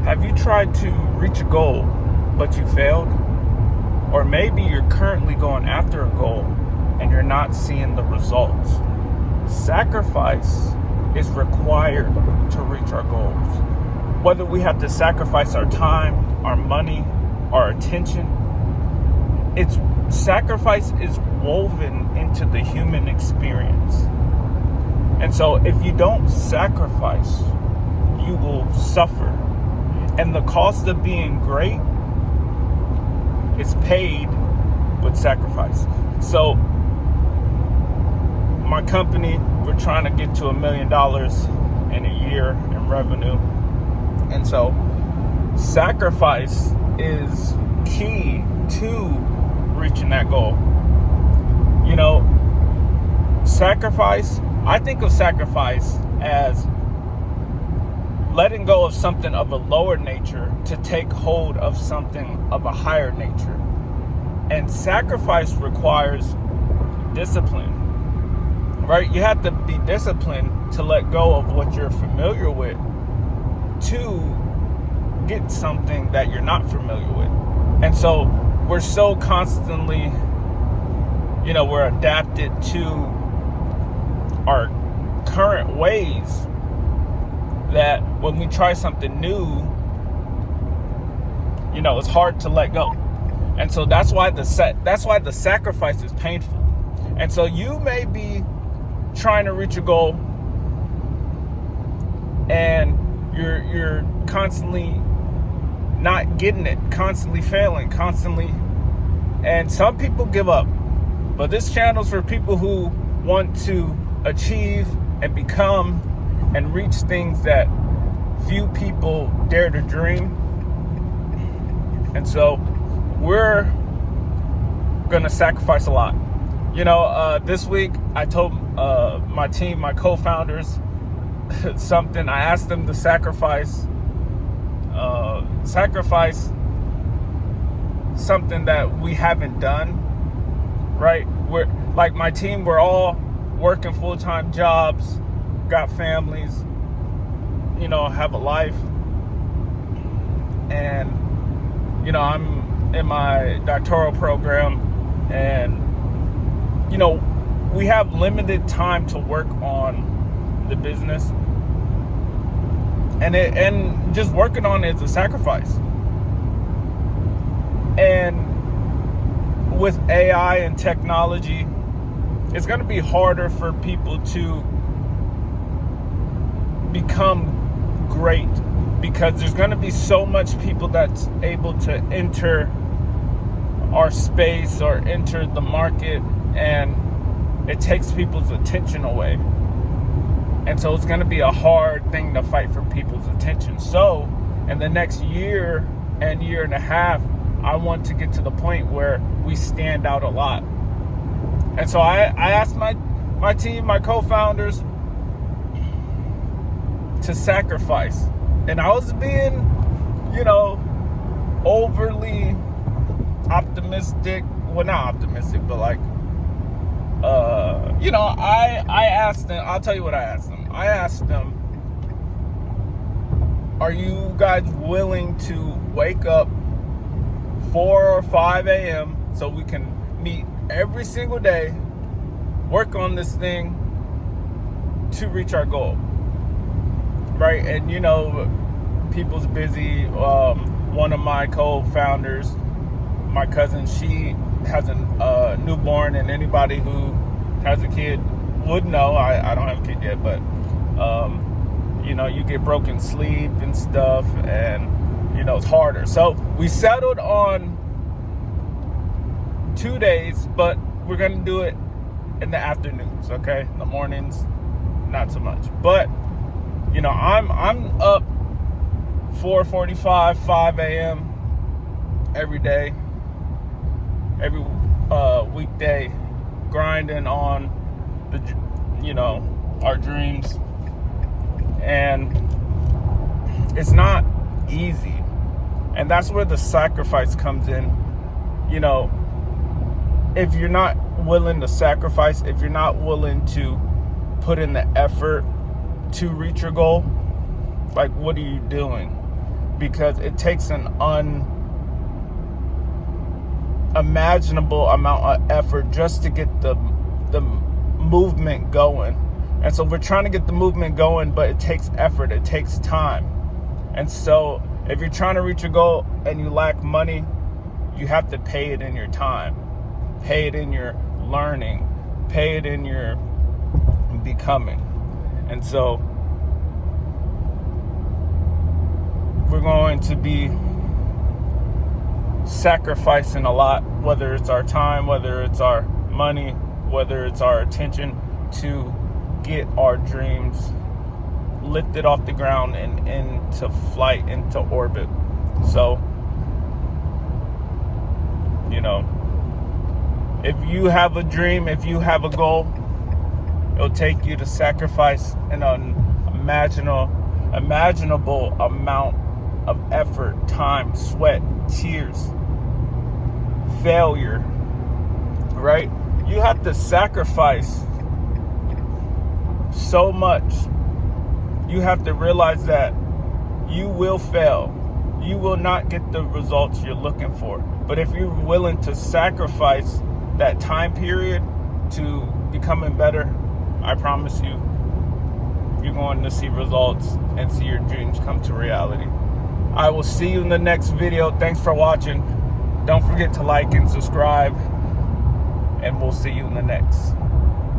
Have you tried to reach a goal, but you failed? Or maybe you're currently going after a goal and you're not seeing the results. Sacrifice is required to reach our goals. Whether we have to sacrifice our time, our money, our attention, sacrifice is woven into the human experience. And so if you don't sacrifice, you will suffer. And the cost of being great is paid with sacrifice. So my company, we're trying to get to $1 million in a year in revenue. And so sacrifice is key to reaching that goal. You know, sacrifice, I think of sacrifice as letting go of something of a lower nature to take hold of something of a higher nature. And sacrifice requires discipline, right? You have to be disciplined to let go of what you're familiar with to get something that you're not familiar with. And so we're so constantly, we're adapted to our current ways that when we try something new, it's hard to let go. And so that's why the sacrifice is painful. And so you may be trying to reach a goal and you're constantly not getting it, constantly failing, and some people give up. But this channel's for people who want to achieve and become and reach things that few people dare to dream. And so we're gonna sacrifice a lot. This week I told my team, my co-founders, something. I asked them to sacrifice something that we haven't done, right? We're like my team, we're all working full-time jobs, got families, have a life. And, I'm in my doctoral program and, we have limited time to work on the business. And just working on it is a sacrifice. And with AI and technology, it's going to be harder for people to become great because there's going to be so much people that's able to enter our space or enter the market, and it takes people's attention away. And so it's going to be a hard thing to fight for people's attention. So in the next year and year and a half, I want to get to the point where we stand out a lot. And so I asked my team, my co-founders, to sacrifice. And I was being, overly optimistic. Well, not optimistic, but like, I asked them, I'll tell you what I asked them. I asked them, are you guys willing to wake up 4 or 5 a.m. so we can meet every single day, work on this thing to reach our goal, right? And people's busy. One of my co-founders, my cousin, she has a newborn, and anybody who has a kid would know. I don't have a kid yet, but you get broken sleep and stuff, and it's harder. So we settled on 2 days, but we're gonna do it in the afternoons, okay? In the mornings, not so much. But I'm up 4:45, 5 a.m. every day, every weekday, grinding on our dreams. And it's not easy. And that's where the sacrifice comes in. If you're not willing to sacrifice, if you're not willing to put in the effort to reach your goal, like, what are you doing? because it takes an unimaginable amount of effort just to get the movement going. And so we're trying to get the movement going, but it takes effort, it takes time. And so if you're trying to reach a goal and you lack money, you have to pay it in your time, pay it in your learning, pay it in your becoming. And so we're going to be sacrificing a lot, whether it's our time, whether it's our money, whether it's our attention, to get our dreams lifted off the ground and into flight, into orbit. So, you know, if you have a dream, if you have a goal, it'll take you to sacrifice an unimaginable amount of effort, time, sweat, tears, failure, right? You have to sacrifice so much. You have to realize that you will fail. You will not get the results you're looking for. But if you're willing to sacrifice that time period to becoming better, I promise you, you're going to see results and see your dreams come to reality. I will see you in the next video. Thanks for watching. Don't forget to like and subscribe, and we'll see you in the next.